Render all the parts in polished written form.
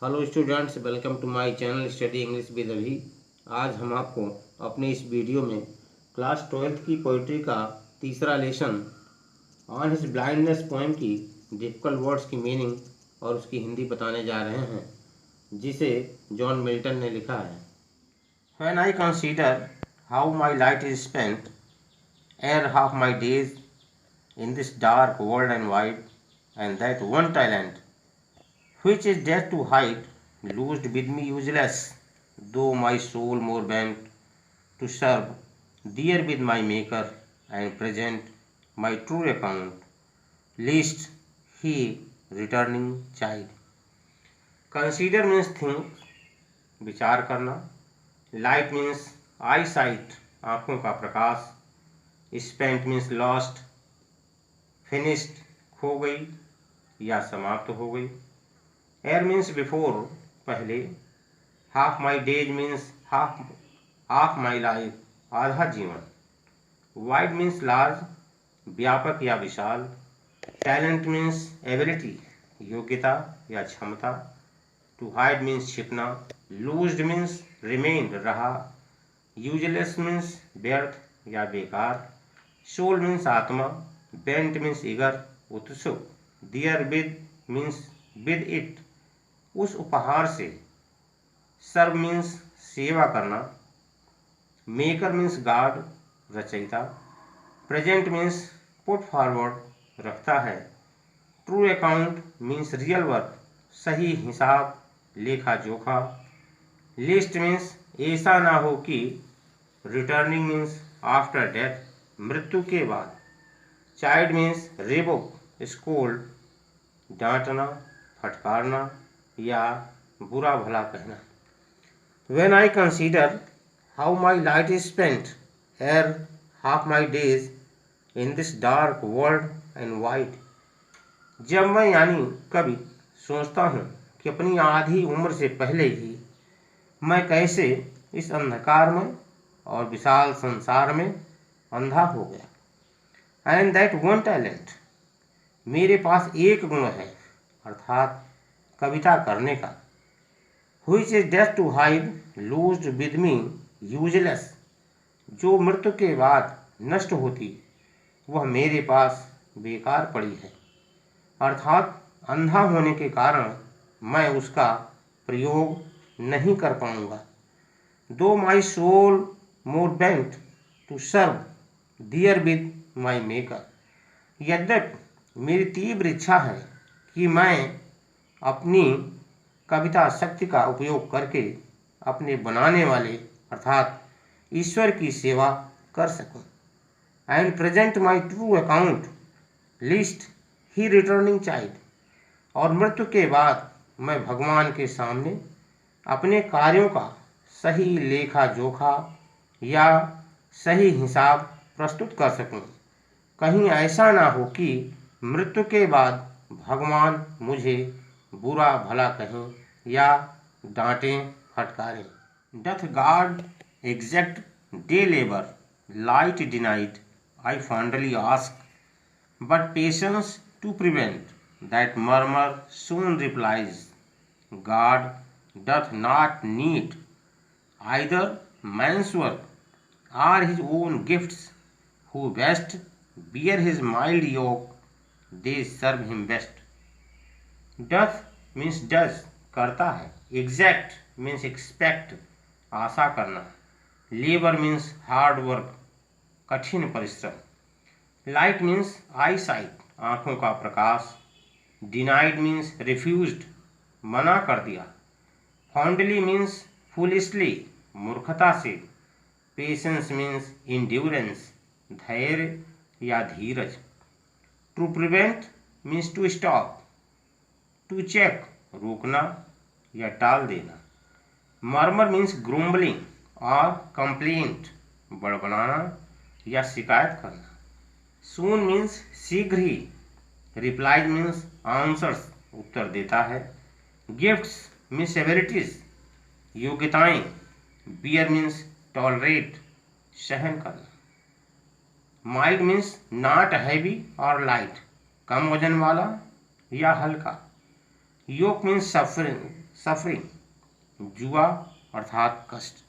Hello students, welcome to my channel study English with Abhi. आज हम आपको अपने इस वीडियो में क्लास 12th की पोइट्री का तीसरा lesson on his blindness poem की डिफिकल्ट वर्ड्स की मीनिंग और उसकी हिंदी बताने जा रहे हैं, जिसे जॉन मिल्टन ने लिखा है। When I consider how my light is spent ere half my days in this dark world and wide, and that one talent which is death to hide, loosed with me useless, though my soul more bent to serve, dear with my Maker, and present my true account, lest he returning child. Consider means think, विचार करना। Light means eyesight, आँखों का प्रकाश। Spent means lost, finished खो गई या समाप्त हो गई। Ere means before, पहले। Half my days means half my life, आधा जीवन। Wide means large, व्यापक या विशाल। Talent means ability, योग्यता या क्षमता। To hide means छिपना। Loosed means remained, रहा। Useless means व्यर्थ या बेकार। Soul means आत्मा। Bent means eager, उत्सुक। Dear with means with it, उस उपहार से। सर्व मीन्स सेवा करना। मेकर मीन्स गॉड, रचयिता। प्रेजेंट मीन्स पुट फॉरवर्ड, रखता है। True account means real work, सही हिसाब, लेखा जोखा। लिस्ट मीन्स ऐसा ना हो कि। रिटर्निंग मीन्स आफ्टर डेथ, मृत्यु के बाद। चाइल्ड मीन्स रेबुक, स्कोल्ड, डांटना, फटकारना या बुरा भला कहना। When I consider how my light is spent ere half my days in this dark world and wide, जब मैं यानी कभी सोचता हूँ कि अपनी आधी उम्र से पहले ही मैं कैसे इस अंधकार में और विशाल संसार में अंधा हो गया। एंड दैट वन टैलेंट, मेरे पास एक गुण है, अर्थात कविता करने का। Which is death to hide, loosed with me useless, जो मृत्यु के बाद नष्ट होती वह मेरे पास बेकार पड़ी है, अर्थात अंधा होने के कारण मैं उसका प्रयोग नहीं कर पाऊंगा। Though my soul more bent to serve, dear with my Maker, यद्यपि मेरी तीव्र इच्छा है कि मैं अपनी कविता शक्ति का उपयोग करके अपने बनाने वाले अर्थात ईश्वर की सेवा कर सकूं। And present my true account, list he returning child, और मृत्यु के बाद मैं भगवान के सामने अपने कार्यों का सही लेखा जोखा या सही हिसाब प्रस्तुत कर सकूं। कहीं ऐसा ना हो कि मृत्यु के बाद भगवान मुझे बुरा भला कहें या डांटें फटकारें। Doth God exact day labour light denied, I fondly ask, but patience to prevent that murmur soon replies, God doth not need either man's work or his own gifts, who best bear his mild yoke, they serve him best. Doth means does, करता है। Exact means expect, आशा करना। Labor means hard work, कठिन परिश्रम। Light means eyesight, आँखों का प्रकाश। Denied means refused, मना कर दिया। Fondly means foolishly, मूर्खता से। Patience means endurance, धैर्य या धीरज। To prevent means to stop, to check रोकना या टाल देना। मर्मर मीन्स ग्रूम्बलिंग और कंप्लेंट, बड़बड़ाना या शिकायत करना। सून मीन्स शीघ्र ही। रिप्लाइज मीन्स आंसर्स, उत्तर देता है। गिफ्ट्स मीन्स एबिलिटीज, योग्यताएं। बियर मीन्स टॉलरेट, सहन करना। माइल्ड मीन्स नॉट हैवी और लाइट, कम वजन वाला या हल्का। योक मीन्स सफरिंग, सफरिंग, जुआ अर्थात कष्ट।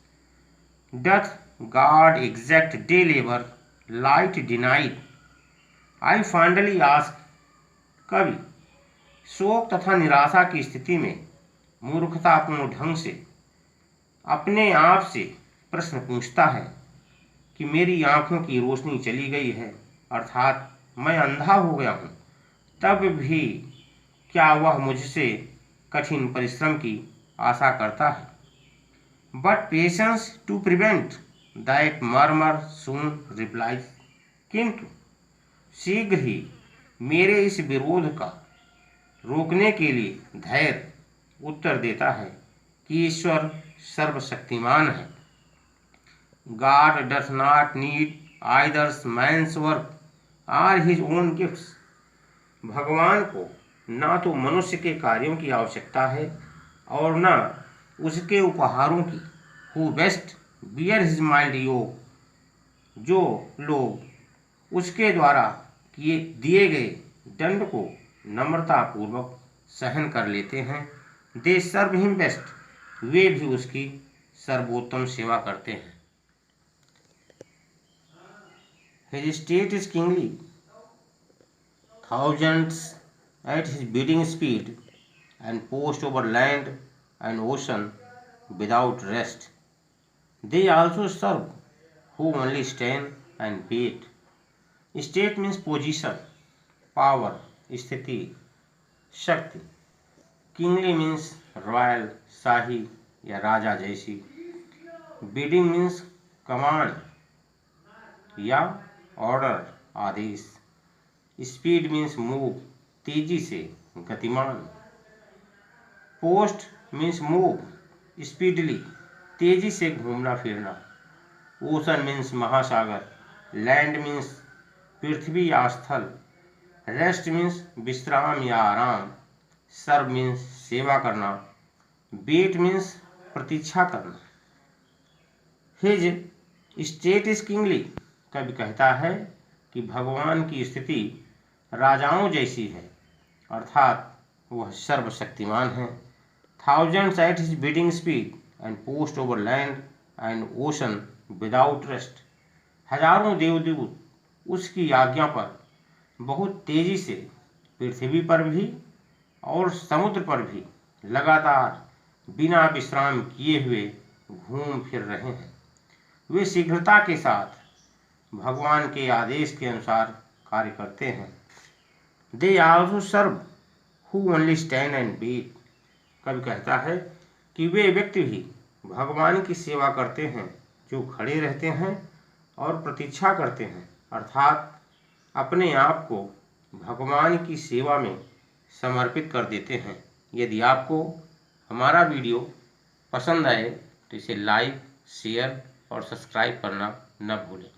Doth guard exact day labour light denied, I finally ask, कवि शोक तथा निराशा की स्थिति में मूर्खतापूर्ण ढंग से अपने आप से प्रश्न पूछता है कि मेरी आंखों की रोशनी चली गई है, अर्थात मैं अंधा हो गया हूँ, तब भी क्या वह मुझसे कठिन परिश्रम की आशा करता है। But patience to prevent that murmur soon replies, किंतु शीघ्र ही मेरे इस विरोध का रोकने के लिए धैर्य उत्तर देता है कि ईश्वर सर्वशक्तिमान है। God does not need either man's work or his own gifts, भगवान को ना तो मनुष्य के कार्यों की आवश्यकता है और न उसके उपहारों की। Who best bear his mild yoke, जो लोग उसके द्वारा दिए गए दंड को नम्रतापूर्वक सहन कर लेते हैं, दे सर्व हिम बेस्ट, वे भी उसकी सर्वोत्तम सेवा करते हैं। His state is kingly, thousands at his bidding speed, and post over land and ocean without rest. They also serve who only stand and wait. State means position, power, स्थिति, शक्ति। Kingly means royal, शाही या राजा जैसी। Bidding means command या order, आदेश। Speed means move, तेजी से, गतिमान। Post means move, speedly, तेजी से घूमना फिरना। ओशन मीन्स महासागर। लैंड मीन्स पृथ्वी या स्थल। रेस्ट मीन्स विश्राम या आराम। सर्व मीन्स सेवा करना। वेट मीन्स प्रतीक्षा करना। हिज स्टेट इज किंगली, कवि कहता है कि भगवान की स्थिति राजाओं जैसी है, अर्थात वह सर्वशक्तिमान है। Thousands at his bidding speed and post over land and ocean without rest, हजारों देवदूत उसकी आज्ञा पर बहुत तेजी से पृथ्वी पर भी और समुद्र पर भी लगातार बिना विश्राम किए हुए घूम फिर रहे हैं। वे शीघ्रता के साथ भगवान के आदेश के अनुसार कार्य करते हैं। They also serve who only stand and wait, कवि कहता है कि वे व्यक्ति भी भगवान की सेवा करते हैं जो खड़े रहते हैं और प्रतीक्षा करते हैं, अर्थात अपने आप को भगवान की सेवा में समर्पित कर देते हैं। यदि आपको हमारा वीडियो पसंद आए तो इसे लाइक, शेयर और सब्सक्राइब करना न भूलें।